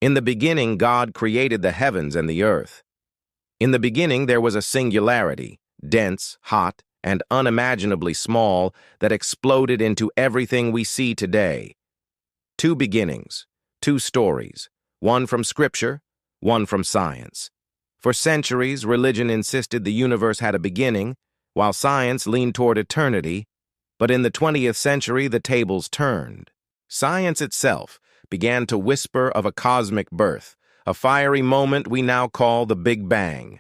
In the beginning, God created the heavens and the earth. In the beginning, there was a singularity, dense, hot, and unimaginably small, that exploded into everything we see today. Two beginnings, two stories, one from Scripture, one from science. For centuries, religion insisted the universe had a beginning, while science leaned toward eternity. But in the 20th century, the tables turned. Science itself began to whisper of a cosmic birth, a fiery moment we now call the Big Bang.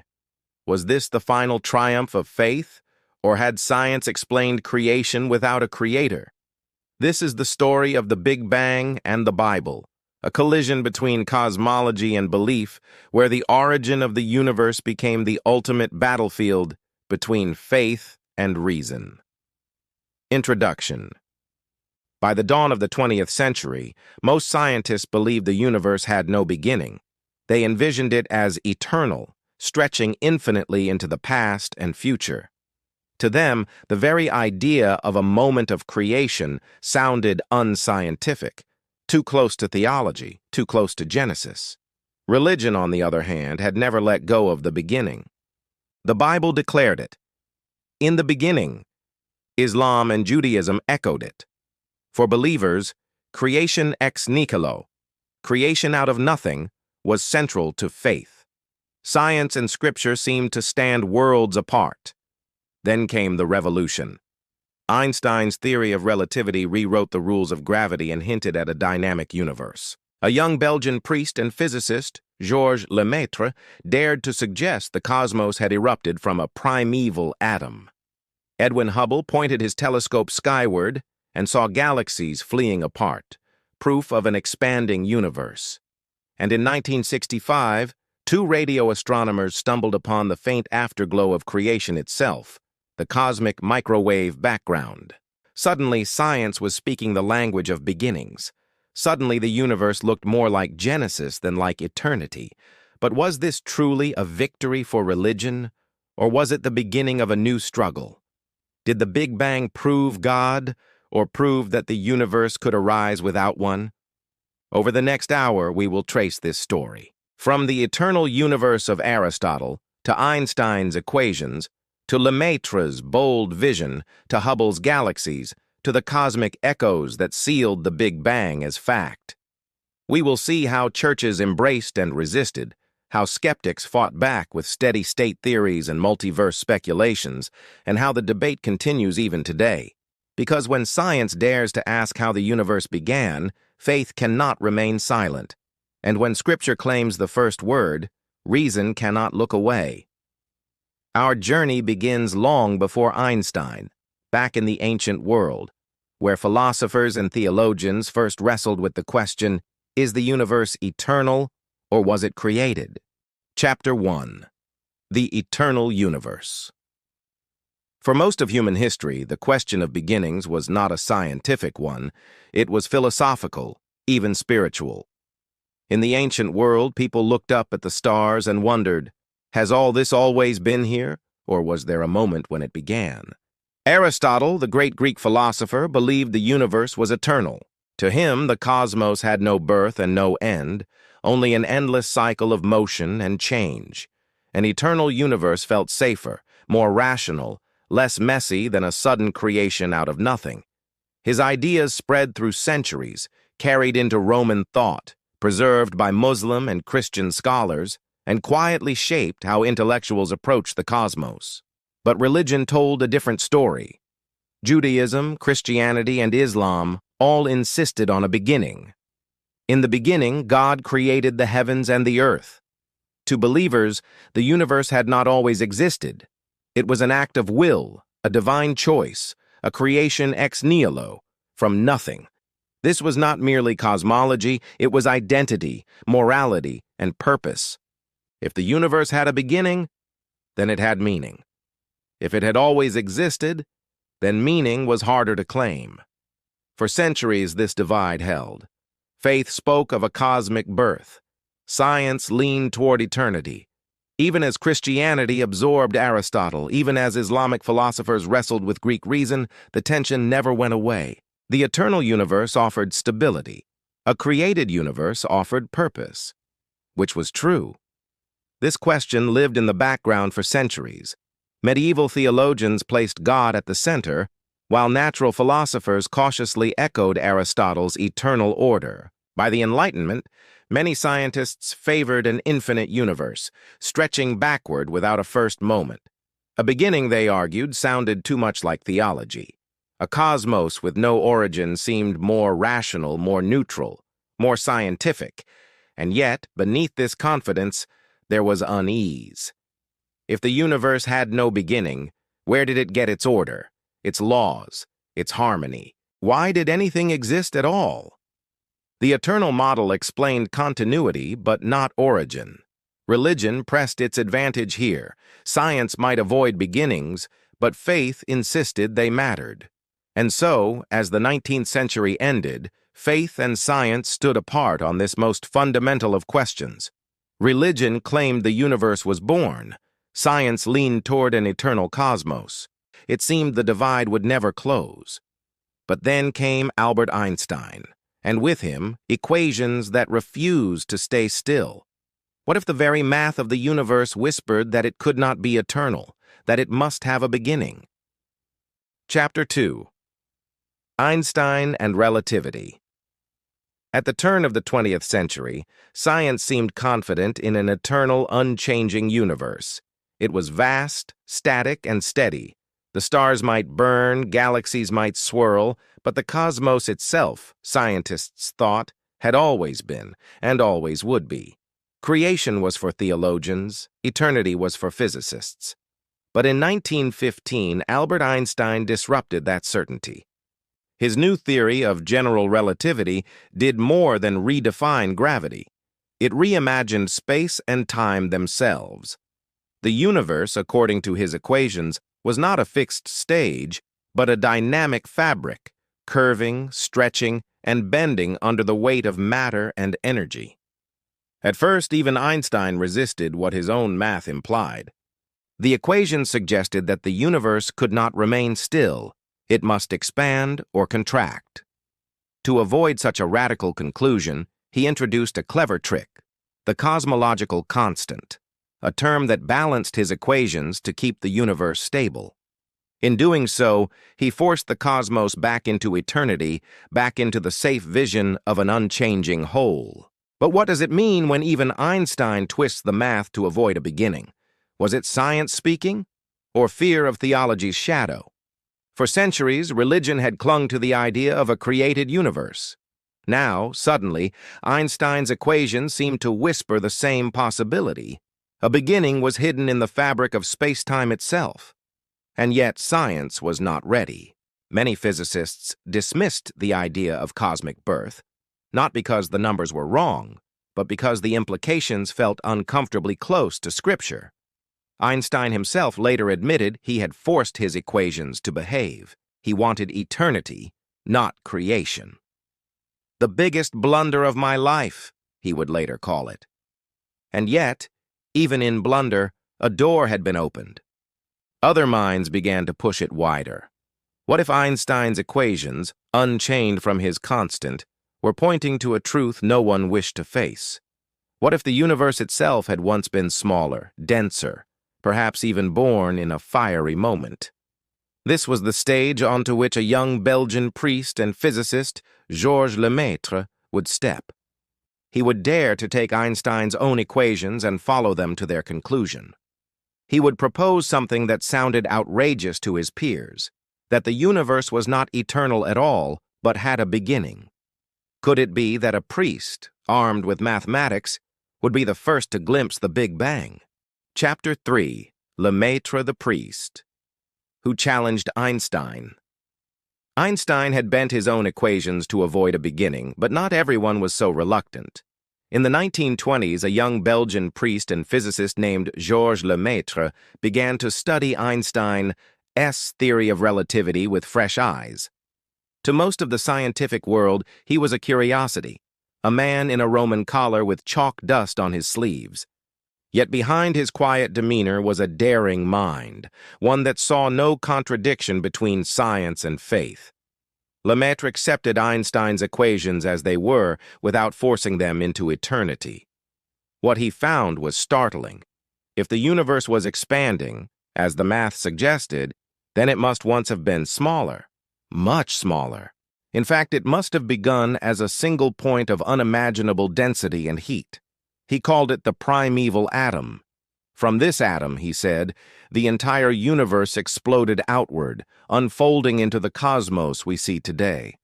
Was this the final triumph of faith, or had science explained creation without a creator? This is the story of the Big Bang and the Bible, a collision between cosmology and belief, where the origin of the universe became the ultimate battlefield between faith and reason. Introduction. By the dawn of the 20th century, most scientists believed the universe had no beginning. They envisioned it as eternal, stretching infinitely into the past and future. To them, the very idea of a moment of creation sounded unscientific, too close to theology, too close to Genesis. Religion, on the other hand, had never let go of the beginning. The Bible declared it. In the beginning, Islam and Judaism echoed it. For believers, creation ex nihilo, creation out of nothing, was central to faith. Science and Scripture seemed to stand worlds apart. Then came the revolution. Einstein's theory of relativity rewrote the rules of gravity and hinted at a dynamic universe. A young Belgian priest and physicist, Georges Lemaître, dared to suggest the cosmos had erupted from a primeval atom. Edwin Hubble pointed his telescope skyward and saw galaxies fleeing apart, proof of an expanding universe. And in 1965, two radio astronomers stumbled upon the faint afterglow of creation itself, the cosmic microwave background. Suddenly, science was speaking the language of beginnings. Suddenly, the universe looked more like Genesis than like eternity. But was this truly a victory for religion, or was it the beginning of a new struggle? Did the Big Bang prove God, or prove that the universe could arise without one? Over the next hour, we will trace this story. From the eternal universe of Aristotle, to Einstein's equations, to Lemaître's bold vision, to Hubble's galaxies, to the cosmic echoes that sealed the Big Bang as fact. We will see how churches embraced and resisted, how skeptics fought back with steady-state theories and multiverse speculations, and how the debate continues even today. Because when science dares to ask how the universe began, faith cannot remain silent. And when Scripture claims the first word, reason cannot look away. Our journey begins long before Einstein, back in the ancient world, where philosophers and theologians first wrestled with the question, is the universe eternal, or was it created? Chapter 1. The Eternal Universe. For most of human history, the question of beginnings was not a scientific one. It was philosophical, even spiritual. In the ancient world, people looked up at the stars and wondered, has all this always been here, or was there a moment when it began? Aristotle, the great Greek philosopher, believed the universe was eternal. To him, the cosmos had no birth and no end, only an endless cycle of motion and change. An eternal universe felt safer, more rational, less messy than a sudden creation out of nothing. His ideas spread through centuries, carried into Roman thought, preserved by Muslim and Christian scholars, and quietly shaped how intellectuals approached the cosmos. But religion told a different story. Judaism, Christianity, and Islam all insisted on a beginning. In the beginning, God created the heavens and the earth. To believers, the universe had not always existed. It was an act of will, a divine choice, a creation ex nihilo, from nothing. This was not merely cosmology, it was identity, morality, and purpose. If the universe had a beginning, then it had meaning. If it had always existed, then meaning was harder to claim. For centuries, this divide held. Faith spoke of a cosmic birth. Science leaned toward eternity. Even as Christianity absorbed Aristotle, even as Islamic philosophers wrestled with Greek reason, the tension never went away. The eternal universe offered stability. A created universe offered purpose, which was true. This question lived in the background for centuries. Medieval theologians placed God at the center, while natural philosophers cautiously echoed Aristotle's eternal order. By the Enlightenment, many scientists favored an infinite universe, stretching backward without a first moment. A beginning, they argued, sounded too much like theology. A cosmos with no origin seemed more rational, more neutral, more scientific. And yet, beneath this confidence, there was unease. If the universe had no beginning, where did it get its order, its laws, its harmony? Why did anything exist at all? The eternal model explained continuity, but not origin. Religion pressed its advantage here. Science might avoid beginnings, but faith insisted they mattered. And so, as the 19th century ended, faith and science stood apart on this most fundamental of questions. Religion claimed the universe was born. Science leaned toward an eternal cosmos. It seemed the divide would never close. But then came Albert Einstein, and with him, equations that refused to stay still. What if the very math of the universe whispered that it could not be eternal, that it must have a beginning? Chapter 2. Einstein and Relativity. At the turn of the 20th century, science seemed confident in an eternal, unchanging universe. It was vast, static, and steady. The stars might burn, galaxies might swirl, but the cosmos itself, scientists thought, had always been, and always would be. Creation was for theologians, eternity was for physicists. But in 1915, Albert Einstein disrupted that certainty. His new theory of general relativity did more than redefine gravity. It reimagined space and time themselves. The universe, according to his equations, was not a fixed stage, but a dynamic fabric, curving, stretching, and bending under the weight of matter and energy. At first, even Einstein resisted what his own math implied. The equation suggested that the universe could not remain still. It must expand or contract. To avoid such a radical conclusion, he introduced a clever trick, the cosmological constant, a term that balanced his equations to keep the universe stable. In doing so, he forced the cosmos back into eternity, back into the safe vision of an unchanging whole. But what does it mean when even Einstein twists the math to avoid a beginning? Was it science speaking, or fear of theology's shadow? For centuries, religion had clung to the idea of a created universe. Now, suddenly, Einstein's equations seemed to whisper the same possibility. A beginning was hidden in the fabric of space-time itself. And yet science was not ready. Many physicists dismissed the idea of cosmic birth, not because the numbers were wrong, but because the implications felt uncomfortably close to Scripture. Einstein himself later admitted he had forced his equations to behave. He wanted eternity, not creation. The biggest blunder of my life, he would later call it. And yet, even in blunder, a door had been opened. Other minds began to push it wider. What if Einstein's equations, unchained from his constant, were pointing to a truth no one wished to face? What if the universe itself had once been smaller, denser, perhaps even born in a fiery moment? This was the stage onto which a young Belgian priest and physicist, Georges Lemaître, would step. He would dare to take Einstein's own equations and follow them to their conclusion. He would propose something that sounded outrageous to his peers, that the universe was not eternal at all, but had a beginning. Could it be that a priest, armed with mathematics, would be the first to glimpse the Big Bang? Chapter 3. Lemaître the Priest, who challenged Einstein. Einstein had bent his own equations to avoid a beginning, but not everyone was so reluctant. In the 1920s, a young Belgian priest and physicist named Georges Lemaître began to study Einstein's theory of relativity with fresh eyes. To most of the scientific world, he was a curiosity, a man in a Roman collar with chalk dust on his sleeves. Yet behind his quiet demeanor was a daring mind, one that saw no contradiction between science and faith. Lemaître accepted Einstein's equations as they were without forcing them into eternity. What he found was startling. If the universe was expanding, as the math suggested, then it must once have been smaller, much smaller. In fact, it must have begun as a single point of unimaginable density and heat. He called it the primeval atom. From this atom, he said, the entire universe exploded outward, unfolding into the cosmos we see today.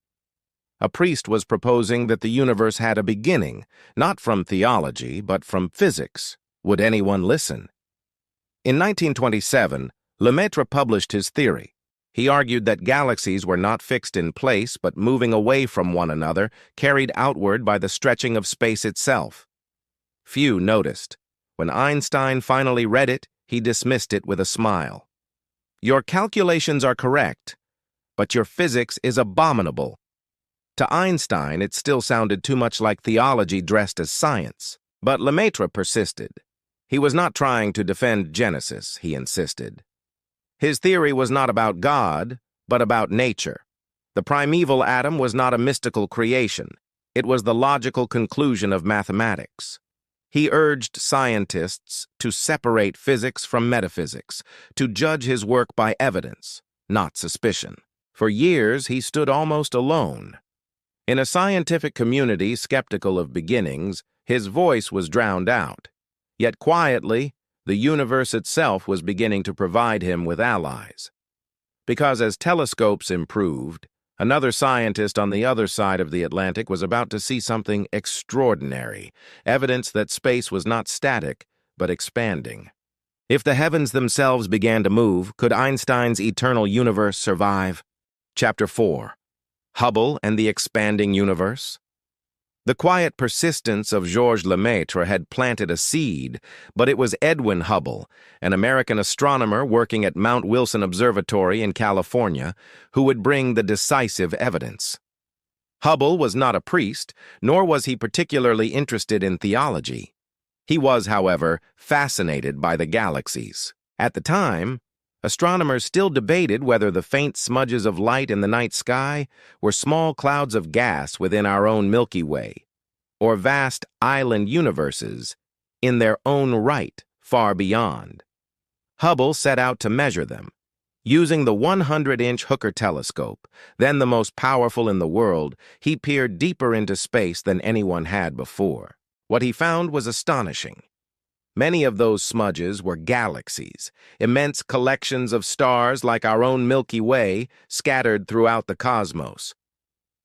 A priest was proposing that the universe had a beginning, not from theology, but from physics. Would anyone listen? In 1927, Lemaître published his theory. He argued that galaxies were not fixed in place but moving away from one another, carried outward by the stretching of space itself. Few noticed. When Einstein finally read it, he dismissed it with a smile. "Your calculations are correct, but your physics is abominable." To Einstein, it still sounded too much like theology dressed as science. But Lemaître persisted. He was not trying to defend Genesis, he insisted. His theory was not about God, but about nature. The primeval atom was not a mystical creation. It was the logical conclusion of mathematics. He urged scientists to separate physics from metaphysics, to judge his work by evidence, not suspicion. For years, he stood almost alone. In a scientific community skeptical of beginnings, his voice was drowned out. Yet quietly, the universe itself was beginning to provide him with allies. Because as telescopes improved, another scientist on the other side of the Atlantic was about to see something extraordinary, evidence that space was not static, but expanding. If the heavens themselves began to move, could Einstein's eternal universe survive? Chapter 4. Hubble and the Expanding Universe. The quiet persistence of Georges Lemaître had planted a seed, but it was Edwin Hubble, an American astronomer working at Mount Wilson Observatory in California, who would bring the decisive evidence. Hubble was not a priest, nor was he particularly interested in theology. He was, however, fascinated by the galaxies. At the time, astronomers still debated whether the faint smudges of light in the night sky were small clouds of gas within our own Milky Way, or vast island universes in their own right far beyond. Hubble set out to measure them. Using the 100-inch Hooker telescope, then the most powerful in the world, he peered deeper into space than anyone had before. What he found was astonishing. Many of those smudges were galaxies, immense collections of stars like our own Milky Way scattered throughout the cosmos.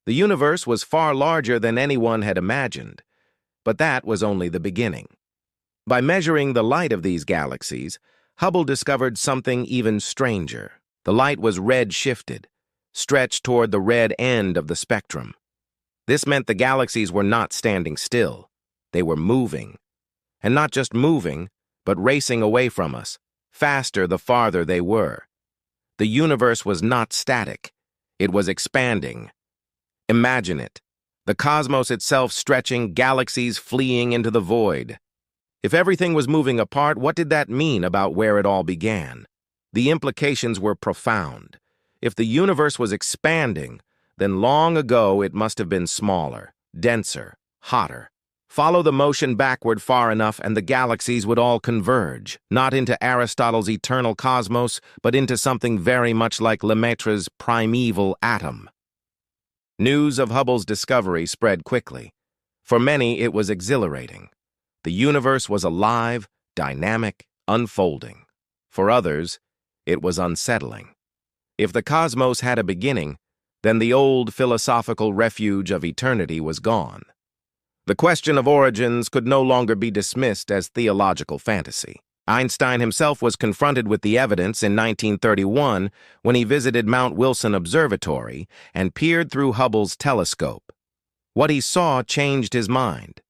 The universe was far larger than anyone had imagined, but that was only the beginning. By measuring the light of these galaxies, Hubble discovered something even stranger. The light was red-shifted, stretched toward the red end of the spectrum. This meant the galaxies were not standing still. They were moving. And not just moving, but racing away from us, faster the farther they were. The universe was not static. It was expanding. Imagine it. The cosmos itself stretching, galaxies fleeing into the void. If everything was moving apart, what did that mean about where it all began? The implications were profound. If the universe was expanding, then long ago it must have been smaller, denser, hotter. Follow the motion backward far enough and the galaxies would all converge, not into Aristotle's eternal cosmos, but into something very much like Lemaître's primeval atom. News of Hubble's discovery spread quickly. For many, it was exhilarating. The universe was alive, dynamic, unfolding. For others, it was unsettling. If the cosmos had a beginning, then the old philosophical refuge of eternity was gone. The question of origins could no longer be dismissed as theological fantasy. Einstein himself was confronted with the evidence in 1931 when he visited Mount Wilson Observatory and peered through Hubble's telescope. What he saw changed his mind.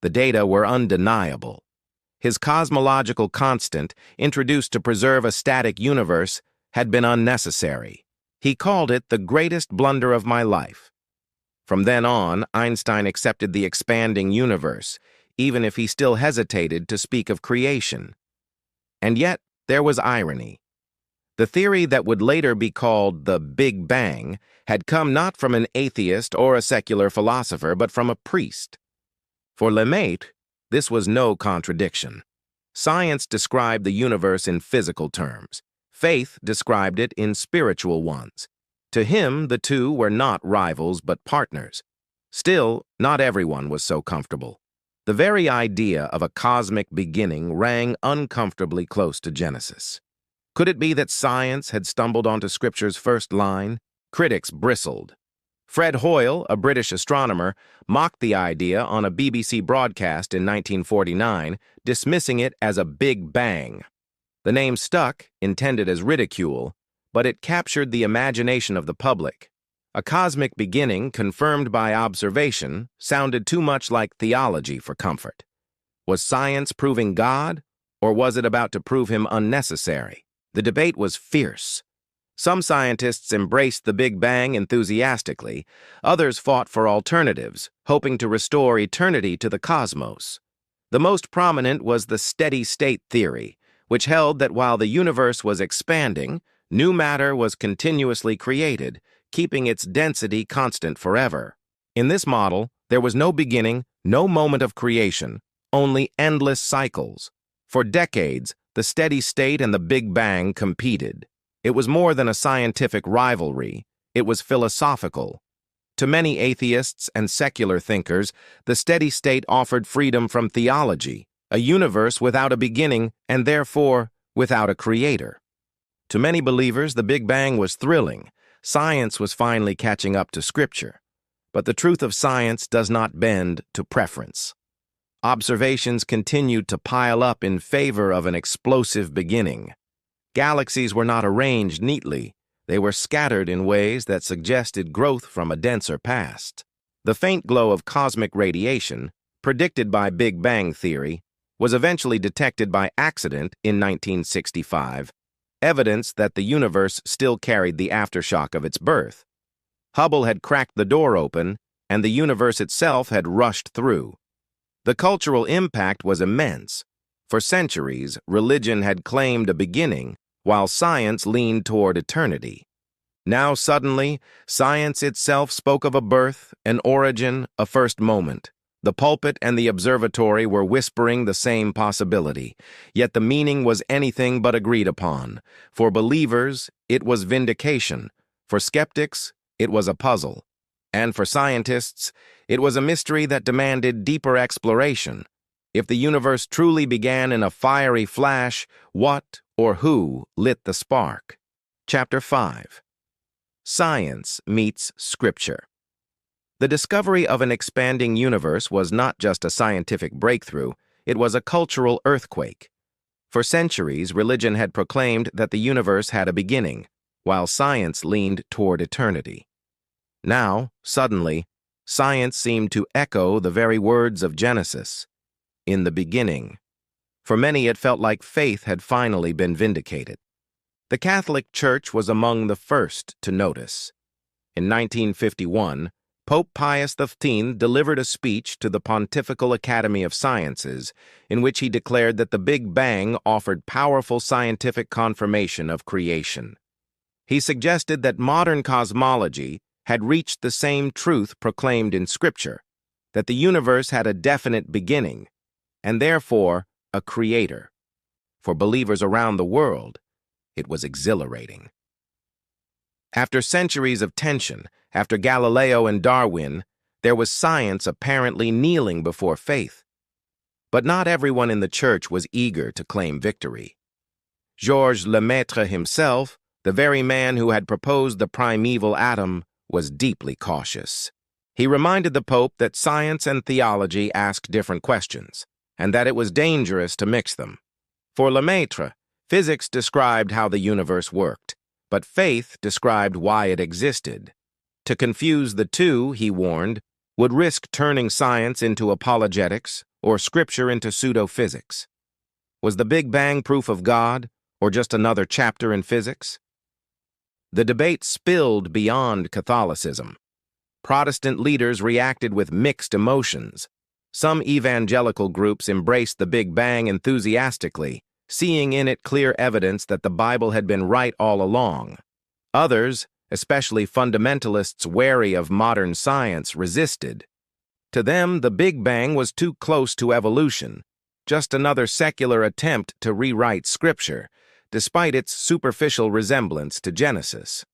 The data were undeniable. His cosmological constant, introduced to preserve a static universe, had been unnecessary. He called it the greatest blunder of my life. From then on, Einstein accepted the expanding universe, even if he still hesitated to speak of creation. And yet, there was irony. The theory that would later be called the Big Bang had come not from an atheist or a secular philosopher, but from a priest. For Lemaître, this was no contradiction. Science described the universe in physical terms. Faith described it in spiritual ones. To him, the two were not rivals but partners. Still, not everyone was so comfortable. The very idea of a cosmic beginning rang uncomfortably close to Genesis. Could it be that science had stumbled onto Scripture's first line? Critics bristled. Fred Hoyle, a British astronomer, mocked the idea on a BBC broadcast in 1949, dismissing it as a Big Bang. The name stuck, intended as ridicule, but it captured the imagination of the public. A cosmic beginning confirmed by observation sounded too much like theology for comfort. Was science proving God, or was it about to prove him unnecessary? The debate was fierce. Some scientists embraced the Big Bang enthusiastically, others fought for alternatives, hoping to restore eternity to the cosmos. The most prominent was the steady-state theory, which held that while the universe was expanding, new matter was continuously created, keeping its density constant forever. In this model, there was no beginning, no moment of creation, only endless cycles. For decades, the steady state and the Big Bang competed. It was more than a scientific rivalry, it was philosophical. To many atheists and secular thinkers, the steady state offered freedom from theology, a universe without a beginning and therefore without a creator. To many believers, the Big Bang was thrilling. Science was finally catching up to Scripture. But the truth of science does not bend to preference. Observations continued to pile up in favor of an explosive beginning. Galaxies were not arranged neatly. They were scattered in ways that suggested growth from a denser past. The faint glow of cosmic radiation, predicted by Big Bang theory, was eventually detected by accident in 1965, evidence that the universe still carried the aftershock of its birth. Hubble had cracked the door open, and the universe itself had rushed through. The cultural impact was immense. For centuries, religion had claimed a beginning, while science leaned toward eternity. Now suddenly, science itself spoke of a birth, an origin, a first moment. The pulpit and the observatory were whispering the same possibility, yet the meaning was anything but agreed upon. For believers, it was vindication. For skeptics, it was a puzzle. And for scientists, it was a mystery that demanded deeper exploration. If the universe truly began in a fiery flash, what or who lit the spark? Chapter 5. Science Meets Scripture. The discovery of an expanding universe was not just a scientific breakthrough, it was a cultural earthquake. For centuries, religion had proclaimed that the universe had a beginning, while science leaned toward eternity. Now, suddenly, science seemed to echo the very words of Genesis. In the beginning. For many, it felt like faith had finally been vindicated. The Catholic Church was among the first to notice. In 1951, Pope Pius X delivered a speech to the Pontifical Academy of Sciences in which he declared that the Big Bang offered powerful scientific confirmation of creation. He suggested that modern cosmology had reached the same truth proclaimed in Scripture, that the universe had a definite beginning, and therefore a creator. For believers around the world, it was exhilarating. After centuries of tension, after Galileo and Darwin, there was science apparently kneeling before faith. But not everyone in the church was eager to claim victory. Georges Lemaître himself, the very man who had proposed the primeval atom, was deeply cautious. He reminded the Pope that science and theology asked different questions, and that it was dangerous to mix them. For Lemaître, physics described how the universe worked, but faith described why it existed. To confuse the two, he warned, would risk turning science into apologetics or scripture into pseudo-physics. Was the Big Bang proof of God, or just another chapter in physics? The debate spilled beyond Catholicism. Protestant leaders reacted with mixed emotions. Some evangelical groups embraced the Big Bang enthusiastically, seeing in it clear evidence that the Bible had been right all along. Others, especially fundamentalists wary of modern science, resisted. To them, the Big Bang was too close to evolution, just another secular attempt to rewrite Scripture, despite its superficial resemblance to Genesis.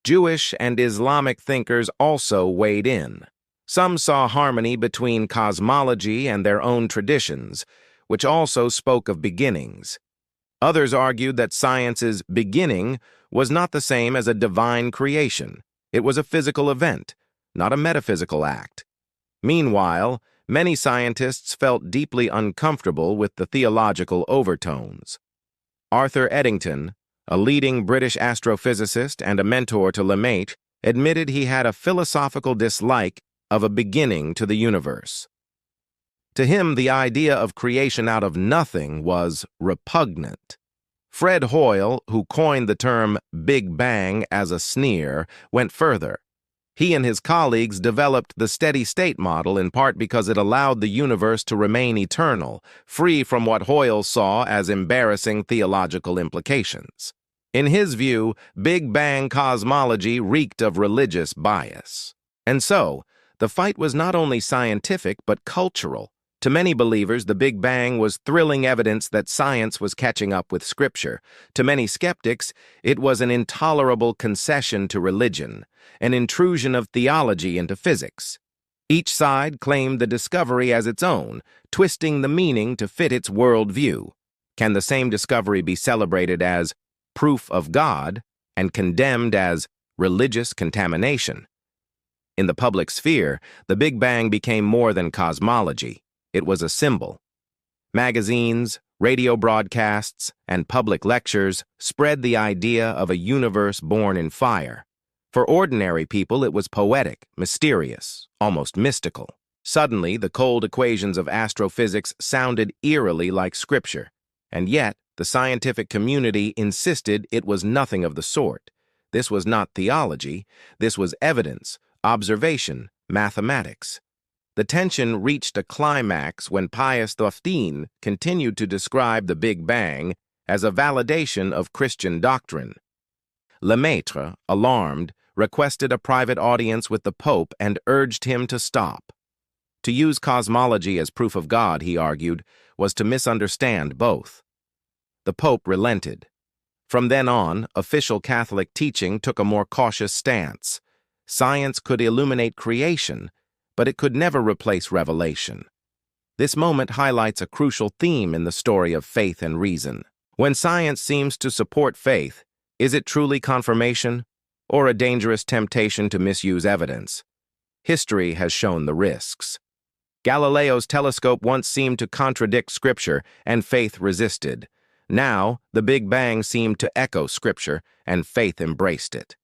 Jewish and Islamic thinkers also weighed in. Some saw harmony between cosmology and their own traditions, which also spoke of beginnings. Others argued that science's beginning was not the same as a divine creation. It was a physical event, not a metaphysical act. Meanwhile, many scientists felt deeply uncomfortable with the theological overtones. Arthur Eddington, a leading British astrophysicist and a mentor to Lemaître, admitted he had a philosophical dislike of a beginning to the universe. To him, the idea of creation out of nothing was repugnant. Fred Hoyle, who coined the term Big Bang as a sneer, went further. He and his colleagues developed the steady-state model in part because it allowed the universe to remain eternal, free from what Hoyle saw as embarrassing theological implications. In his view, Big Bang cosmology reeked of religious bias. And so, the fight was not only scientific but cultural. To many believers, the Big Bang was thrilling evidence that science was catching up with Scripture. To many skeptics, it was an intolerable concession to religion, an intrusion of theology into physics. Each side claimed the discovery as its own, twisting the meaning to fit its worldview. Can the same discovery be celebrated as proof of God and condemned as religious contamination? In the public sphere, the Big Bang became more than cosmology. It was a symbol. Magazines, radio broadcasts, and public lectures spread the idea of a universe born in fire. For ordinary people, it was poetic, mysterious, almost mystical. Suddenly, the cold equations of astrophysics sounded eerily like Scripture, and yet the scientific community insisted it was nothing of the sort. This was not theology, this was evidence, observation, mathematics. The tension reached a climax when Pius XV continued to describe the Big Bang as a validation of Christian doctrine. Lemaître, alarmed, requested a private audience with the Pope and urged him to stop. To use cosmology as proof of God, he argued, was to misunderstand both. The Pope relented. From then on, official Catholic teaching took a more cautious stance. Science could illuminate creation, but it could never replace revelation. This moment highlights a crucial theme in the story of faith and reason. When science seems to support faith, is it truly confirmation, or a dangerous temptation to misuse evidence? History has shown the risks. Galileo's telescope once seemed to contradict Scripture, and faith resisted. Now, the Big Bang seemed to echo Scripture, and faith embraced it.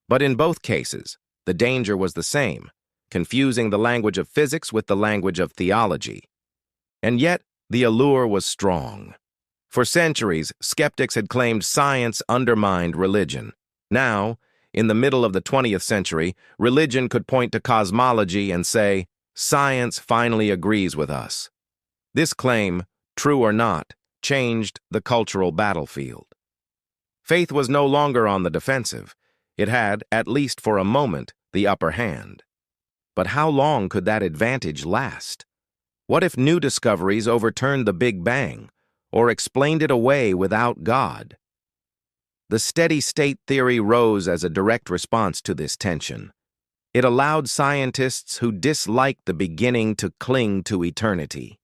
But in both cases, the danger was the same: confusing the language of physics with the language of theology. And yet, the allure was strong. For centuries, skeptics had claimed science undermined religion. Now, in the middle of the 20th century, religion could point to cosmology and say, "Science finally agrees with us." This claim, true or not, changed the cultural battlefield. Faith was no longer on the defensive. It had, at least for a moment, the upper hand. But how long could that advantage last? What if new discoveries overturned the Big Bang, or explained it away without God? The steady-state theory rose as a direct response to this tension. It allowed scientists who disliked the beginning to cling to eternity.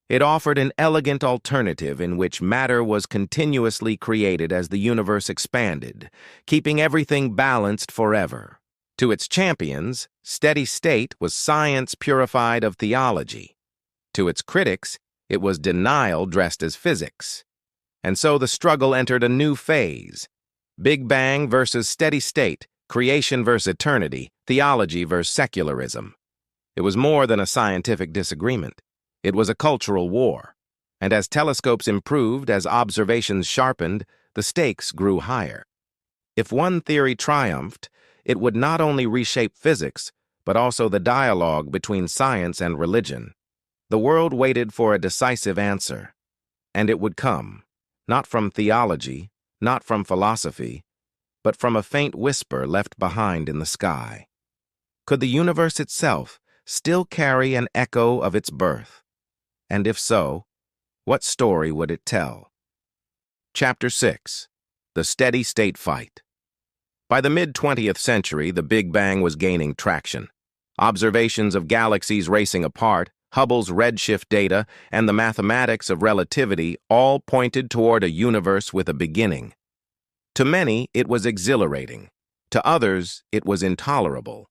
It offered an elegant alternative in which matter was continuously created as the universe expanded, keeping everything balanced forever. To its champions, steady state was science purified of theology. To its critics, it was denial dressed as physics. And so the struggle entered a new phase: Big Bang versus steady state, creation versus eternity, theology versus secularism. It was more than a scientific disagreement. It was a cultural war. And as telescopes improved, as observations sharpened, the stakes grew higher. If one theory triumphed, it would not only reshape physics, but also the dialogue between science and religion. The world waited for a decisive answer, and it would come. not from theology, not from philosophy, but from a faint whisper left behind in the sky. Could the universe itself still carry an echo of its birth? And if so, what story would it tell? Chapter 6. The Steady-State Fight. By the mid-20th century, the Big Bang was gaining traction. Observations of galaxies racing apart, Hubble's redshift data, and the mathematics of relativity all pointed toward a universe with a beginning. To many, it was exhilarating. To others, it was intolerable.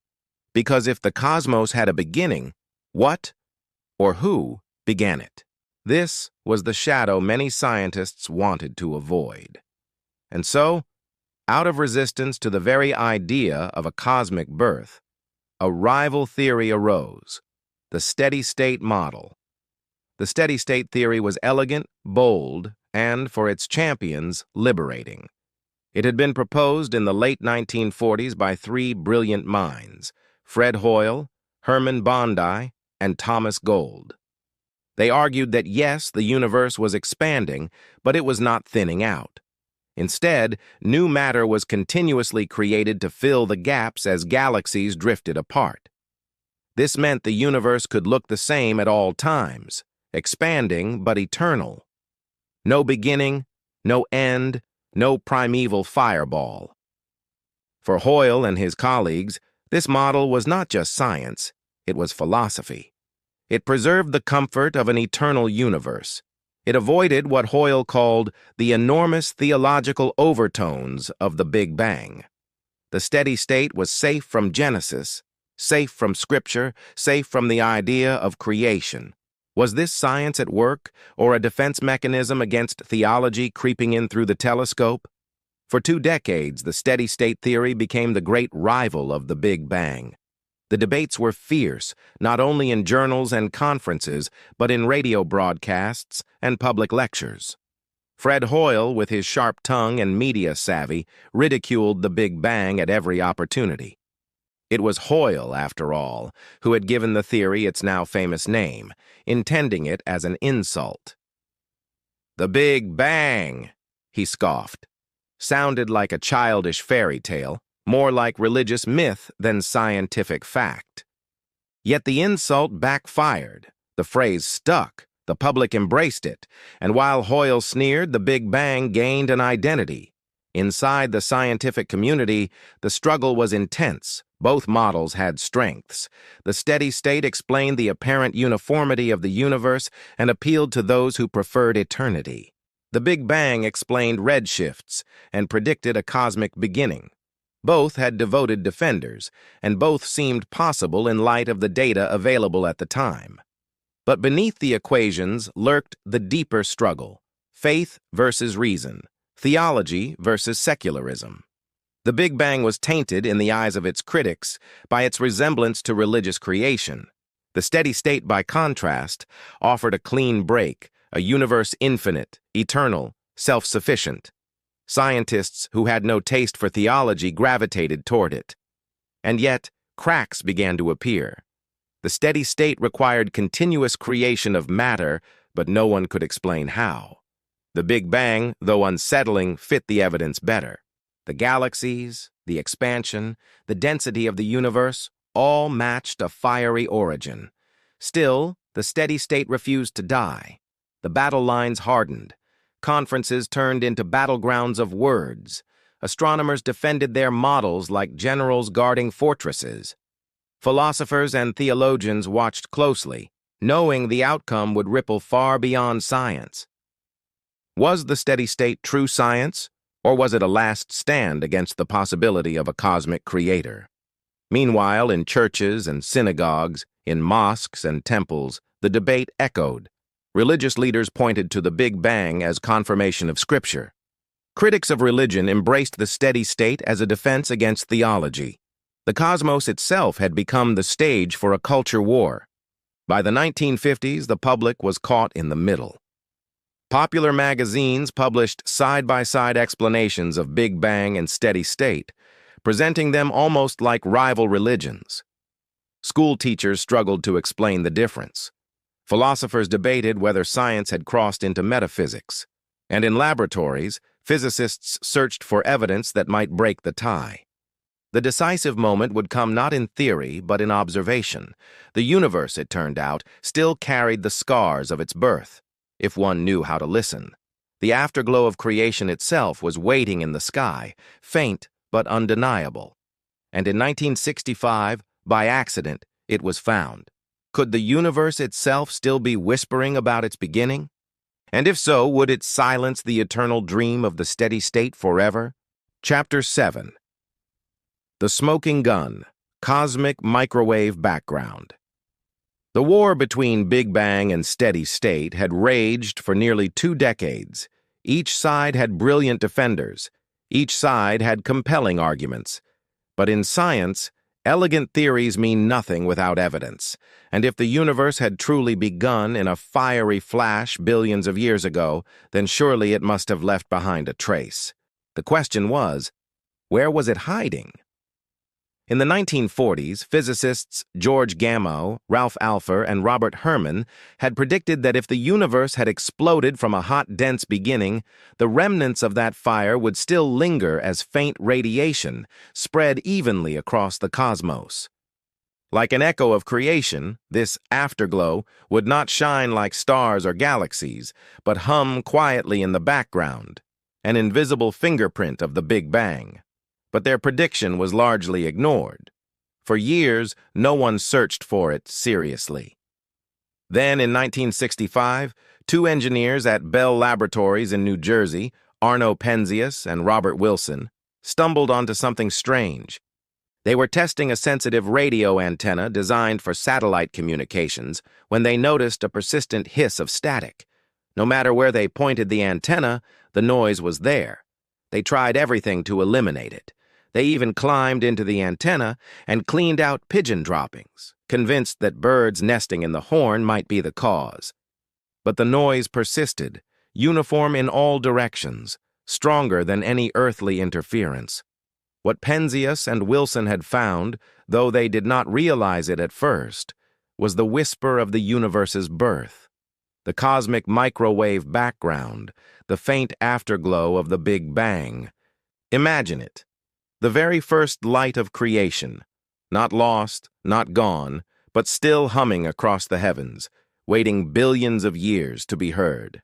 Because if the cosmos had a beginning, what or who began it? This was the shadow many scientists wanted to avoid. And so, out of resistance to the very idea of a cosmic birth, a rival theory arose, the steady-state model. The steady-state theory was elegant, bold, and, for its champions, liberating. It had been proposed in the late 1940s by three brilliant minds, Fred Hoyle, Hermann Bondi, and Thomas Gold. They argued that yes, the universe was expanding, but it was not thinning out. Instead, new matter was continuously created to fill the gaps as galaxies drifted apart. This meant the universe could look the same at all times, expanding but eternal. No beginning, no end, no primeval fireball. For Hoyle and his colleagues, this model was not just science, it was philosophy. It preserved the comfort of an eternal universe. It avoided what Hoyle called the enormous theological overtones of the Big Bang. The steady state was safe from Genesis, safe from Scripture, safe from the idea of creation. Was this science at work, or a defense mechanism against theology creeping in through the telescope? For 2 decades, the steady-state theory became the great rival of the Big Bang. The debates were fierce, not only in journals and conferences, but in radio broadcasts and public lectures. Fred Hoyle, with his sharp tongue and media savvy, ridiculed the Big Bang at every opportunity. It was Hoyle, after all, who had given the theory its now famous name, intending it as an insult. "The Big Bang," he scoffed. Sounded like a childish fairy tale, more like religious myth than scientific fact. Yet the insult backfired. The phrase stuck, the public embraced it, and while Hoyle sneered, the Big Bang gained an identity. Inside the scientific community, the struggle was intense. Both models had strengths. The steady state explained the apparent uniformity of the universe and appealed to those who preferred eternity. The Big Bang explained redshifts and predicted a cosmic beginning. Both had devoted defenders, and both seemed possible in light of the data available at the time. But beneath the equations lurked the deeper struggle: faith versus reason, theology versus secularism. The Big Bang was tainted in the eyes of its critics by its resemblance to religious creation. The steady state, by contrast, offered a clean break, a universe infinite, eternal, self-sufficient. Scientists who had no taste for theology gravitated toward it. And yet, cracks began to appear. The steady state required continuous creation of matter, but no one could explain how. The Big Bang, though unsettling, fit the evidence better. The galaxies, the expansion, the density of the universe, all matched a fiery origin. Still, the steady state refused to die. The battle lines hardened. Conferences turned into battlegrounds of words. Astronomers defended their models like generals guarding fortresses. Philosophers and theologians watched closely, knowing the outcome would ripple far beyond science. Was the steady state true science, or was it a last stand against the possibility of a cosmic creator? Meanwhile, in churches and synagogues, in mosques and temples, the debate echoed. Religious leaders pointed to the Big Bang as confirmation of Scripture. Critics of religion embraced the steady state as a defense against theology. The cosmos itself had become the stage for a culture war. By the 1950s, the public was caught in the middle. Popular magazines published side-by-side explanations of Big Bang and steady state, presenting them almost like rival religions. School teachers struggled to explain the difference. Philosophers debated whether science had crossed into metaphysics. And in laboratories, physicists searched for evidence that might break the tie. The decisive moment would come not in theory, but in observation. The universe, it turned out, still carried the scars of its birth, if one knew how to listen. The afterglow of creation itself was waiting in the sky, faint but undeniable. And in 1965, by accident, it was found. Could the universe itself still be whispering about its beginning? And if so, would it silence the eternal dream of the steady state forever? Chapter 7. The Smoking Gun, Cosmic Microwave Background. The war between Big Bang and steady state had raged for nearly 2 decades. Each side had brilliant defenders. Each side had compelling arguments. But in science, elegant theories mean nothing without evidence. And if the universe had truly begun in a fiery flash billions of years ago, then surely it must have left behind a trace. The question was, where was it hiding? In the 1940s, physicists George Gamow, Ralph Alpher, and Robert Herman had predicted that if the universe had exploded from a hot, dense beginning, the remnants of that fire would still linger as faint radiation, spread evenly across the cosmos. Like an echo of creation, this afterglow would not shine like stars or galaxies, but hum quietly in the background, an invisible fingerprint of the Big Bang. But their prediction was largely ignored. For years, no one searched for it seriously. Then, in 1965, 2 engineers at Bell Laboratories in New Jersey, Arno Penzias and Robert Wilson, stumbled onto something strange. They were testing a sensitive radio antenna designed for satellite communications when they noticed a persistent hiss of static. No matter where they pointed the antenna, the noise was there. They tried everything to eliminate it. They even climbed into the antenna and cleaned out pigeon droppings, convinced that birds nesting in the horn might be the cause. But the noise persisted, uniform in all directions, stronger than any earthly interference. What Penzias and Wilson had found, though they did not realize it at first, was the whisper of the universe's birth, the cosmic microwave background, the faint afterglow of the Big Bang. Imagine it. The very first light of creation, not lost, not gone, but still humming across the heavens, waiting billions of years to be heard.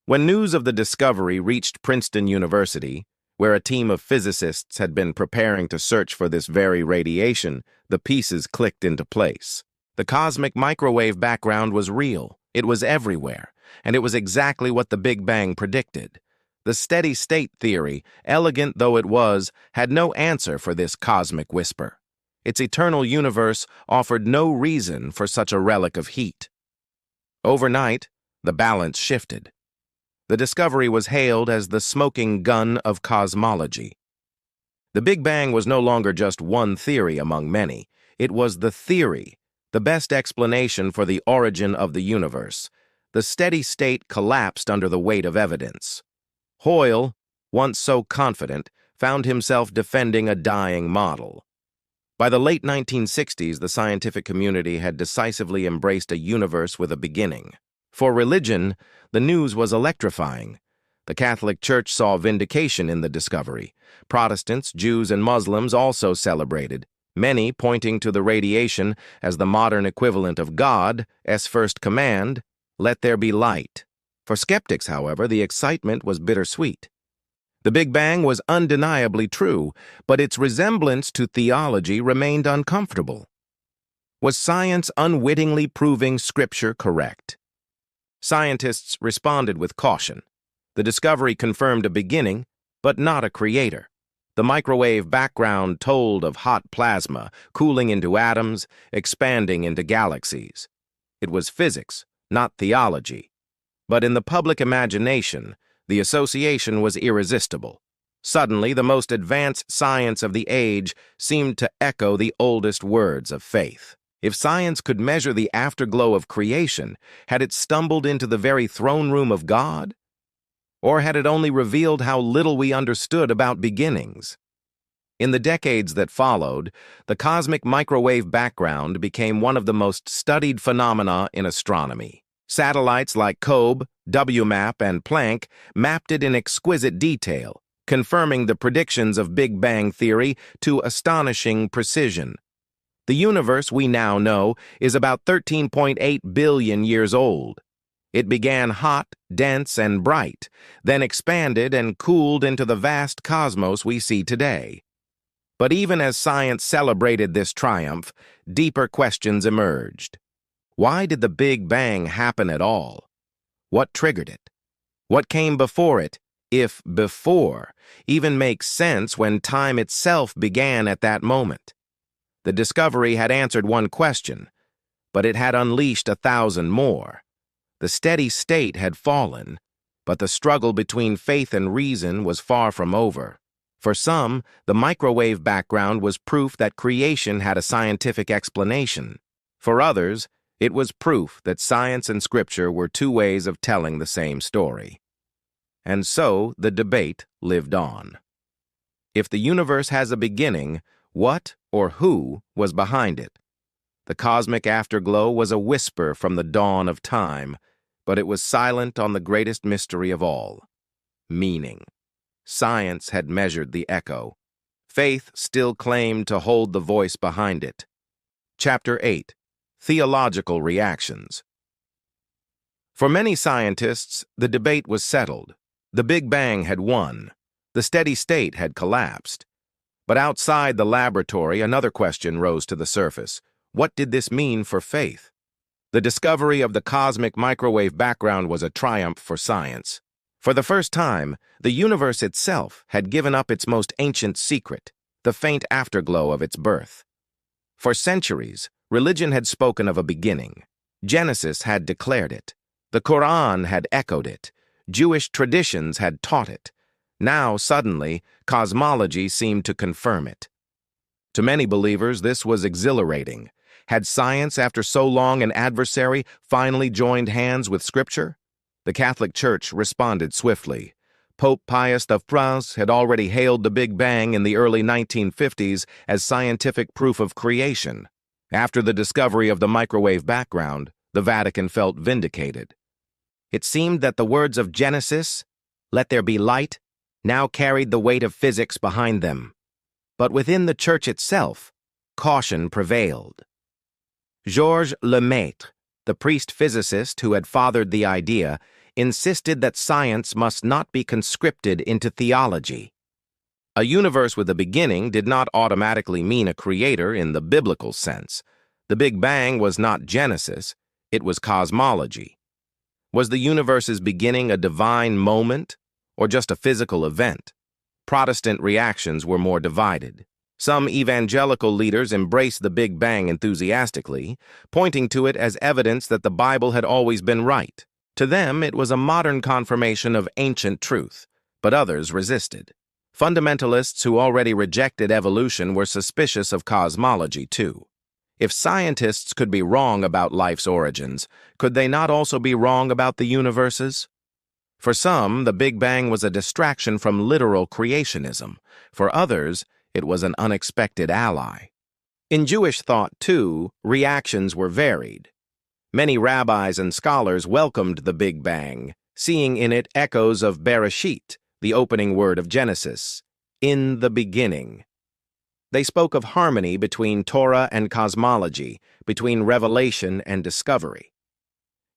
When news of the discovery reached Princeton University, where a team of physicists had been preparing to search for this very radiation, the pieces clicked into place. The cosmic microwave background was real, it was everywhere, and it was exactly what the Big Bang predicted. The steady-state theory, elegant though it was, had no answer for this cosmic whisper. Its eternal universe offered no reason for such a relic of heat. Overnight, the balance shifted. The discovery was hailed as the smoking gun of cosmology. The Big Bang was no longer just one theory among many. It was the theory, the best explanation for the origin of the universe. The steady state collapsed under the weight of evidence. Hoyle, once so confident, found himself defending a dying model. By the late 1960s, the scientific community had decisively embraced a universe with a beginning. For religion, the news was electrifying. The Catholic Church saw vindication in the discovery. Protestants, Jews, and Muslims also celebrated, many pointing to the radiation as the modern equivalent of God's first command, "Let there be light." For skeptics, however, the excitement was bittersweet. The Big Bang was undeniably true, but its resemblance to theology remained uncomfortable. Was science unwittingly proving Scripture correct? Scientists responded with caution. The discovery confirmed a beginning, but not a creator. The microwave background told of hot plasma cooling into atoms, expanding into galaxies. It was physics, not theology. But in the public imagination, the association was irresistible. Suddenly, the most advanced science of the age seemed to echo the oldest words of faith. If science could measure the afterglow of creation, had it stumbled into the very throne room of God? Or had it only revealed how little we understood about beginnings? In the decades that followed, the cosmic microwave background became one of the most studied phenomena in astronomy. Satellites like COBE, WMAP and Planck mapped it in exquisite detail, confirming the predictions of Big Bang theory to astonishing precision. The universe we now know is about 13.8 billion years old. It began hot, dense, and bright, then expanded and cooled into the vast cosmos we see today. But even as science celebrated this triumph, deeper questions emerged. Why did the Big Bang happen at all? What triggered it? What came before it, if before even makes sense when time itself began at that moment? The discovery had answered one question, but it had unleashed 1,000 more. The steady state had fallen, but the struggle between faith and reason was far from over. For some, the microwave background was proof that creation had a scientific explanation. For others, it was proof that science and scripture were two ways of telling the same story. And so the debate lived on. If the universe has a beginning, what or who was behind it? The cosmic afterglow was a whisper from the dawn of time, but it was silent on the greatest mystery of all: meaning. Science had measured the echo. Faith still claimed to hold the voice behind it. Chapter 8. Theological Reactions. For many scientists, the debate was settled. The Big Bang had won. The steady state had collapsed. But outside the laboratory, another question rose to the surface. What did this mean for faith? The discovery of the cosmic microwave background was a triumph for science. For the first time, the universe itself had given up its most ancient secret, the faint afterglow of its birth. For centuries, religion had spoken of a beginning. Genesis had declared it. The Quran had echoed it. Jewish traditions had taught it. Now, suddenly, cosmology seemed to confirm it. To many believers, this was exhilarating. Had science, after so long an adversary, finally joined hands with Scripture? The Catholic Church responded swiftly. Pope Pius XI had already hailed the Big Bang in the early 1950s as scientific proof of creation. After the discovery of the microwave background, the Vatican felt vindicated. It seemed that the words of Genesis, "Let there be light," now carried the weight of physics behind them. But within the Church itself, caution prevailed. Georges Lemaître, the priest-physicist who had fathered the idea, insisted that science must not be conscripted into theology. A universe with a beginning did not automatically mean a creator in the biblical sense. The Big Bang was not Genesis, it was cosmology. Was the universe's beginning a divine moment, or just a physical event? Protestant reactions were more divided. Some evangelical leaders embraced the Big Bang enthusiastically, pointing to it as evidence that the Bible had always been right. To them, it was a modern confirmation of ancient truth, but others resisted. Fundamentalists who already rejected evolution were suspicious of cosmology, too. If scientists could be wrong about life's origins, could they not also be wrong about the universe's? For some, the Big Bang was a distraction from literal creationism. For others, it was an unexpected ally. In Jewish thought, too, reactions were varied. Many rabbis and scholars welcomed the Big Bang, seeing in it echoes of Bereshit, the opening word of Genesis, in the beginning. They spoke of harmony between Torah and cosmology, between revelation and discovery.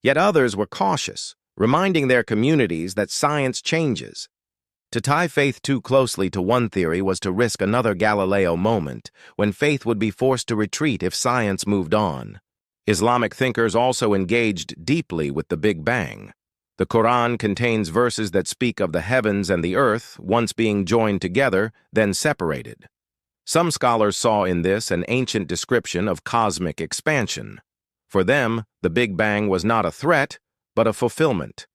Yet others were cautious, reminding their communities that science changes. To tie faith too closely to one theory was to risk another Galileo moment, when faith would be forced to retreat if science moved on. Islamic thinkers also engaged deeply with the Big Bang. The Quran contains verses that speak of the heavens and the earth once being joined together, then separated. Some scholars saw in this an ancient description of cosmic expansion. For them, the Big Bang was not a threat, but a fulfillment.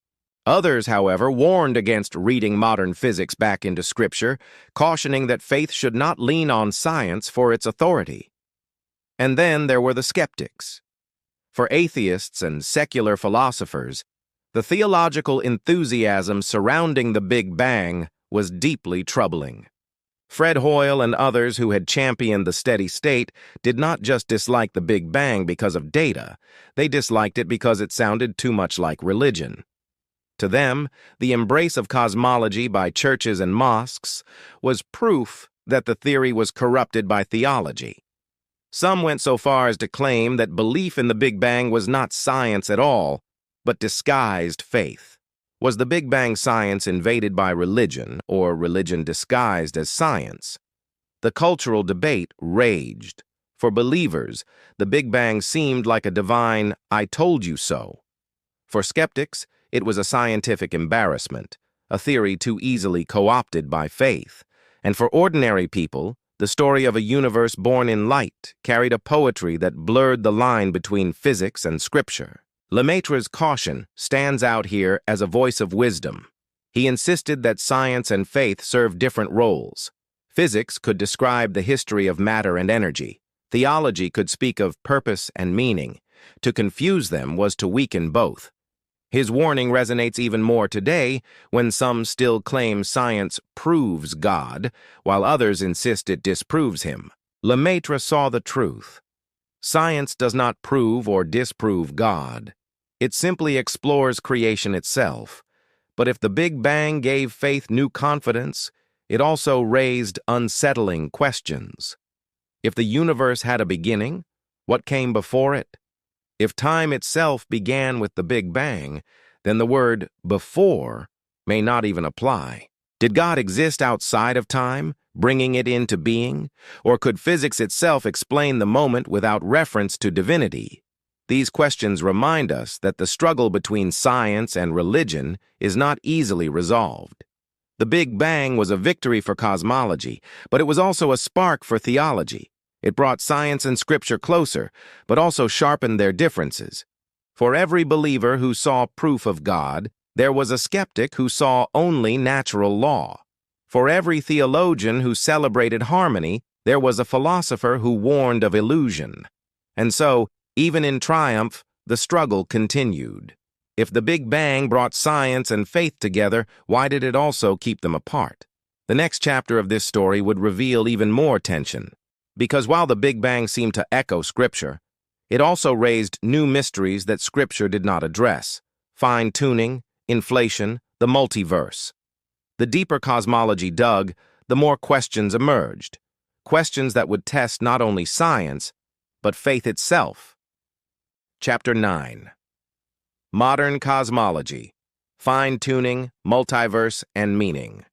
Others, however, warned against reading modern physics back into Scripture, cautioning that faith should not lean on science for its authority. And then there were the skeptics. For atheists and secular philosophers, the theological enthusiasm surrounding the Big Bang was deeply troubling. Fred Hoyle and others who had championed the steady state did not just dislike the Big Bang because of data, they disliked it because it sounded too much like religion. To them, the embrace of cosmology by churches and mosques was proof that the theory was corrupted by theology. Some went so far as to claim that belief in the Big Bang was not science at all, but disguised faith. Was the Big Bang science invaded by religion, or religion disguised as science? The cultural debate raged. For believers, the Big Bang seemed like a divine "I told you so." For skeptics, it was a scientific embarrassment, a theory too easily co-opted by faith. And for ordinary people, the story of a universe born in light carried a poetry that blurred the line between physics and scripture. Lemaître's caution stands out here as a voice of wisdom. He insisted that science and faith serve different roles. Physics could describe the history of matter and energy. Theology could speak of purpose and meaning. To confuse them was to weaken both. His warning resonates even more today when some still claim science proves God, while others insist it disproves him. Lemaître saw the truth. Science does not prove or disprove God. It simply explores creation itself. But if the Big Bang gave faith new confidence, it also raised unsettling questions. If the universe had a beginning, what came before it? If time itself began with the Big Bang, then the word "before" may not even apply. Did God exist outside of time, bringing it into being? Or could physics itself explain the moment without reference to divinity? These questions remind us that the struggle between science and religion is not easily resolved. The Big Bang was a victory for cosmology, but it was also a spark for theology. It brought science and scripture closer, but also sharpened their differences. For every believer who saw proof of God, there was a skeptic who saw only natural law. For every theologian who celebrated harmony, there was a philosopher who warned of illusion. And so, even in triumph, the struggle continued. If the Big Bang brought science and faith together, why did it also keep them apart? The next chapter of this story would reveal even more tension. Because while the Big Bang seemed to echo Scripture, it also raised new mysteries that Scripture did not address: fine-tuning, inflation, the multiverse. The deeper cosmology dug, the more questions emerged. Questions that would test not only science, but faith itself. Chapter 9. Modern Cosmology: Fine-tuning, Multiverse, and Meaning.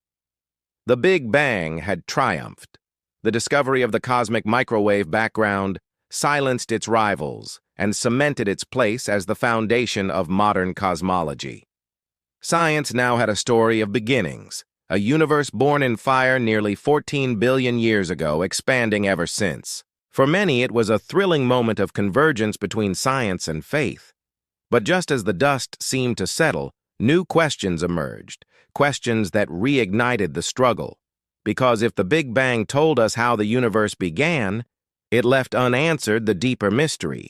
The Big Bang had triumphed. The discovery of the cosmic microwave background silenced its rivals and cemented its place as the foundation of modern cosmology. Science now had a story of beginnings, a universe born in fire nearly 14 billion years ago, expanding ever since. For many, it was a thrilling moment of convergence between science and faith. But just as the dust seemed to settle, new questions emerged, questions that reignited the struggle. Because if the Big Bang told us how the universe began, it left unanswered the deeper mystery.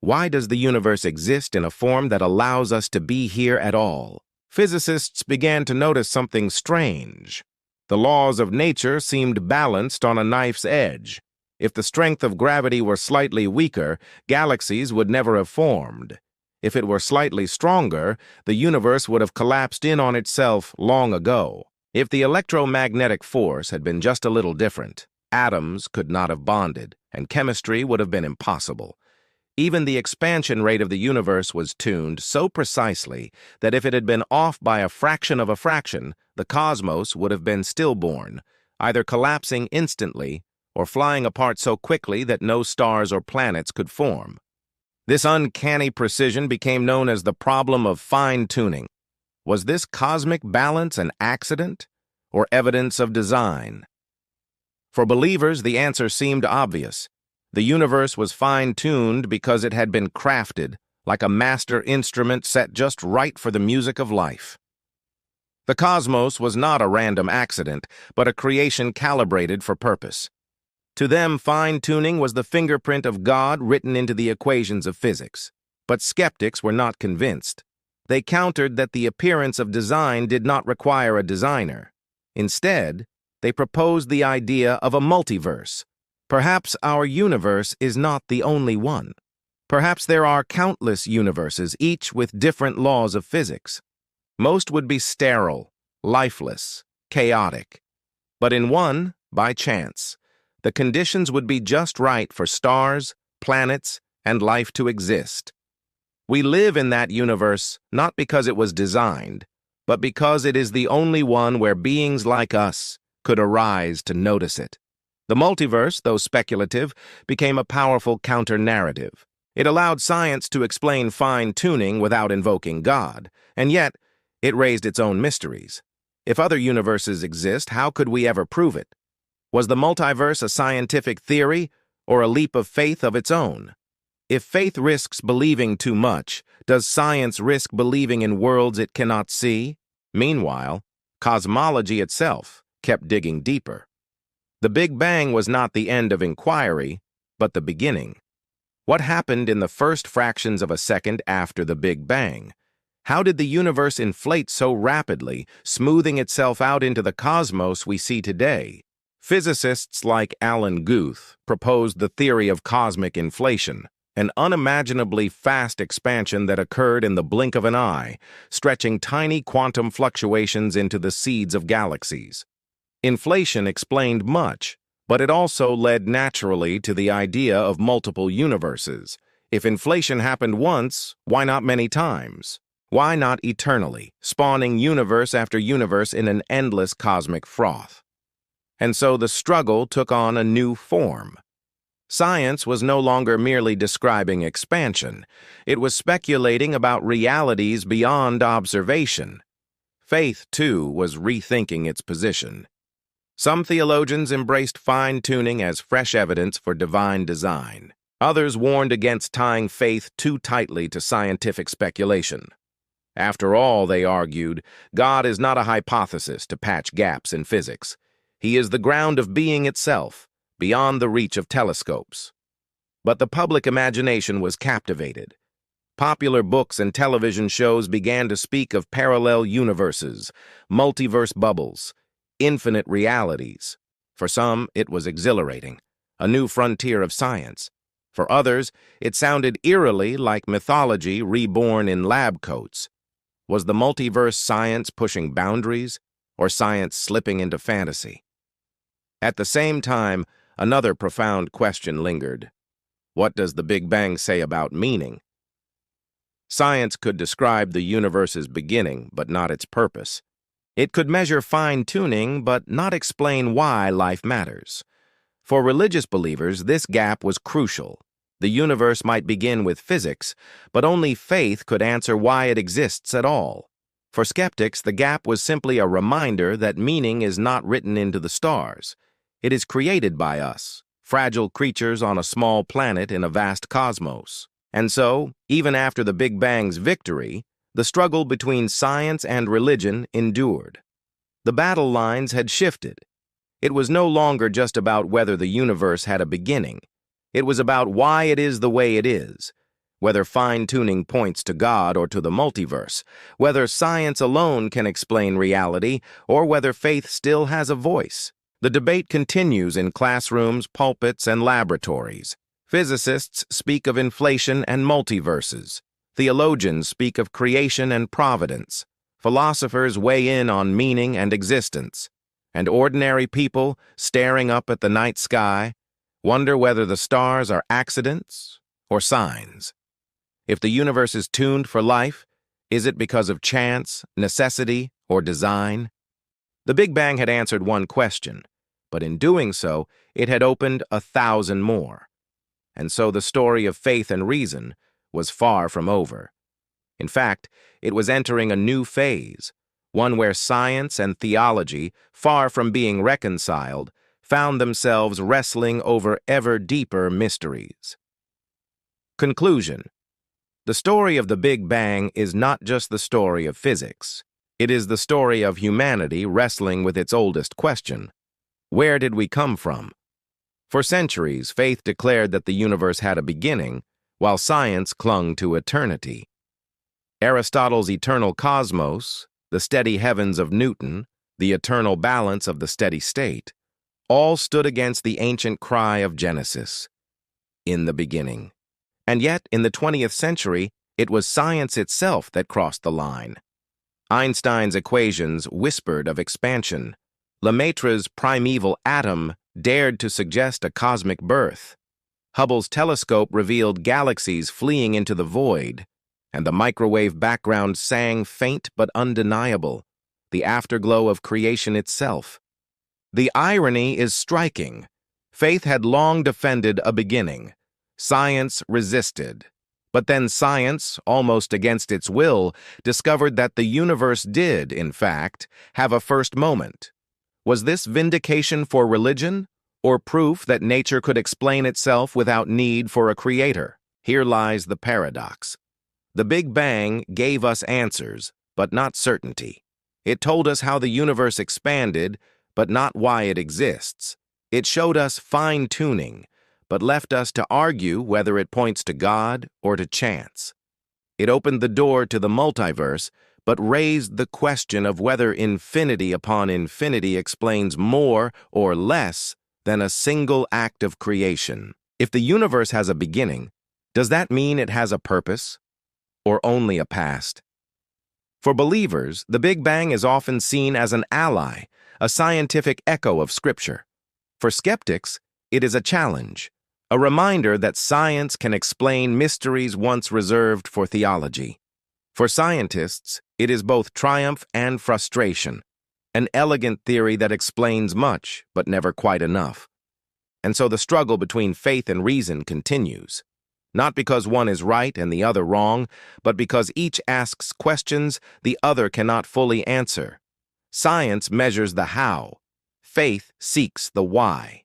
Why does the universe exist in a form that allows us to be here at all? Physicists began to notice something strange. The laws of nature seemed balanced on a knife's edge. If the strength of gravity were slightly weaker, galaxies would never have formed. If it were slightly stronger, the universe would have collapsed in on itself long ago. If the electromagnetic force had been just a little different, atoms could not have bonded, and chemistry would have been impossible. Even the expansion rate of the universe was tuned so precisely that if it had been off by a fraction of a fraction, the cosmos would have been stillborn, either collapsing instantly or flying apart so quickly that no stars or planets could form. This uncanny precision became known as the problem of fine-tuning. Was this cosmic balance an accident or evidence of design? For believers, the answer seemed obvious. The universe was fine-tuned because it had been crafted, like a master instrument set just right for the music of life. The cosmos was not a random accident, but a creation calibrated for purpose. To them, fine-tuning was the fingerprint of God written into the equations of physics. But skeptics were not convinced. They countered that the appearance of design did not require a designer. Instead, they proposed the idea of a multiverse. Perhaps our universe is not the only one. Perhaps there are countless universes, each with different laws of physics. Most would be sterile, lifeless, chaotic. But in one, by chance, the conditions would be just right for stars, planets, and life to exist. We live in that universe not because it was designed, but because it is the only one where beings like us could arise to notice it. The multiverse, though speculative, became a powerful counter-narrative. It allowed science to explain fine-tuning without invoking God, and yet it raised its own mysteries. If other universes exist, how could we ever prove it? Was the multiverse a scientific theory or a leap of faith of its own? If faith risks believing too much, does science risk believing in worlds it cannot see? Meanwhile, cosmology itself kept digging deeper. The Big Bang was not the end of inquiry, but the beginning. What happened in the first fractions of a second after the Big Bang? How did the universe inflate so rapidly, smoothing itself out into the cosmos we see today? Physicists like Alan Guth proposed the theory of cosmic inflation, an unimaginably fast expansion that occurred in the blink of an eye, stretching tiny quantum fluctuations into the seeds of galaxies. Inflation explained much, but it also led naturally to the idea of multiple universes. If inflation happened once, why not many times? Why not eternally, spawning universe after universe in an endless cosmic froth? And so the struggle took on a new form. Science was no longer merely describing expansion. It was speculating about realities beyond observation. Faith, too, was rethinking its position. Some theologians embraced fine-tuning as fresh evidence for divine design. Others warned against tying faith too tightly to scientific speculation. After all, they argued, God is not a hypothesis to patch gaps in physics. He is the ground of being itself, beyond the reach of telescopes. But the public imagination was captivated. Popular books and television shows began to speak of parallel universes, multiverse bubbles, infinite realities. For some, it was exhilarating, a new frontier of science. For others, it sounded eerily like mythology reborn in lab coats. Was the multiverse science pushing boundaries, or science slipping into fantasy? At the same time, another profound question lingered. What does the Big Bang say about meaning? Science could describe the universe's beginning, but not its purpose. It could measure fine-tuning, but not explain why life matters. For religious believers, this gap was crucial. The universe might begin with physics, but only faith could answer why it exists at all. For skeptics, the gap was simply a reminder that meaning is not written into the stars. It is created by us, fragile creatures on a small planet in a vast cosmos. And so, even after the Big Bang's victory, the struggle between science and religion endured. The battle lines had shifted. It was no longer just about whether the universe had a beginning. It was about why it is the way it is, whether fine-tuning points to God or to the multiverse, whether science alone can explain reality, or whether faith still has a voice. The debate continues in classrooms, pulpits, and laboratories. Physicists speak of inflation and multiverses. Theologians speak of creation and providence. Philosophers weigh in on meaning and existence. And ordinary people, staring up at the night sky, wonder whether the stars are accidents or signs. If the universe is tuned for life, is it because of chance, necessity, or design? The Big Bang had answered one question, but in doing so, it had opened 1,000 more. And so the story of faith and reason was far from over. In fact, it was entering a new phase, one where science and theology, far from being reconciled, found themselves wrestling over ever deeper mysteries. Conclusion. The story of the Big Bang is not just the story of physics. It is the story of humanity wrestling with its oldest question. Where did we come from? For centuries, faith declared that the universe had a beginning, while science clung to eternity. Aristotle's eternal cosmos, the steady heavens of Newton, the eternal balance of the steady state, all stood against the ancient cry of Genesis, in the beginning. And yet, in the 20th century, it was science itself that crossed the line. Einstein's equations whispered of expansion. Lemaître's primeval atom dared to suggest a cosmic birth. Hubble's telescope revealed galaxies fleeing into the void, and the microwave background sang faint but undeniable, the afterglow of creation itself. The irony is striking. Faith had long defended a beginning. Science resisted. But then science, almost against its will, discovered that the universe did, in fact, have a first moment. Was this vindication for religion, or proof that nature could explain itself without need for a creator? Here lies the paradox. The Big Bang gave us answers, but not certainty. It told us how the universe expanded, but not why it exists. It showed us fine-tuning, but left us to argue whether it points to God or to chance. It opened the door to the multiverse, but raised the question of whether infinity upon infinity explains more or less than a single act of creation. If the universe has a beginning, does that mean it has a purpose, or only a past? For believers, the Big Bang is often seen as an ally, a scientific echo of Scripture. For skeptics, it is a challenge, a reminder that science can explain mysteries once reserved for theology. For scientists, it is both triumph and frustration, an elegant theory that explains much, but never quite enough. And so the struggle between faith and reason continues. Not because one is right and the other wrong, but because each asks questions the other cannot fully answer. Science measures the how. Faith seeks the why.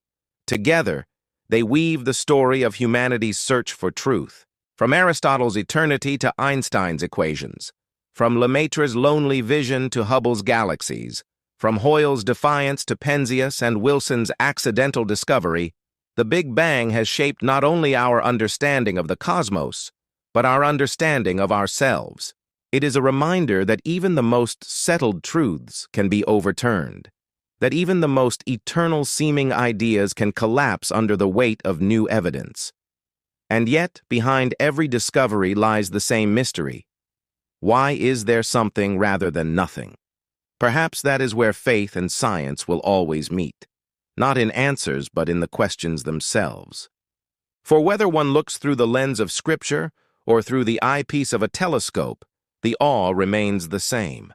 Together, they weave the story of humanity's search for truth. From Aristotle's eternity to Einstein's equations. From Lemaître's lonely vision to Hubble's galaxies. From Hoyle's defiance to Penzias and Wilson's accidental discovery, the Big Bang has shaped not only our understanding of the cosmos, but our understanding of ourselves. It is a reminder that even the most settled truths can be overturned, that even the most eternal-seeming ideas can collapse under the weight of new evidence. And yet, behind every discovery lies the same mystery. Why is there something rather than nothing? Perhaps that is where faith and science will always meet. Not in answers, but in the questions themselves. For whether one looks through the lens of Scripture or through the eyepiece of a telescope, the awe remains the same.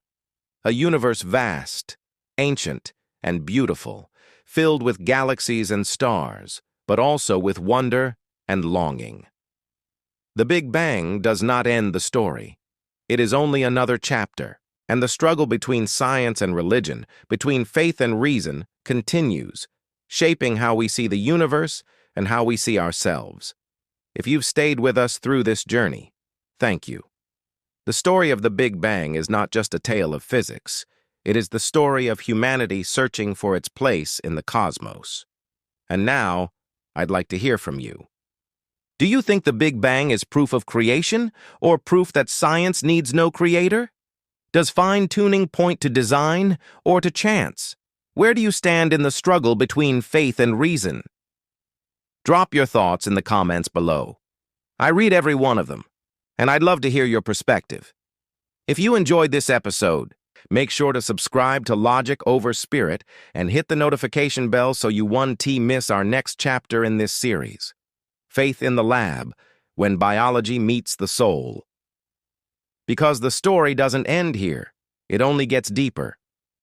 A universe vast, ancient, and beautiful, filled with galaxies and stars, but also with wonder and longing. The Big Bang does not end the story. It is only another chapter, and the struggle between science and religion, between faith and reason, continues, shaping how we see the universe and how we see ourselves. If you've stayed with us through this journey, thank you. The story of the Big Bang is not just a tale of physics. It is the story of humanity searching for its place in the cosmos. And now, I'd like to hear from you. Do you think the Big Bang is proof of creation, or proof that science needs no creator? Does fine-tuning point to design or to chance? Where do you stand in the struggle between faith and reason? Drop your thoughts in the comments below. I read every one of them, and I'd love to hear your perspective. If you enjoyed this episode, make sure to subscribe to Logic Over Spirit and hit the notification bell so you won't miss our next chapter in this series. Faith in the Lab, when biology meets the soul. Because the story doesn't end here, it only gets deeper.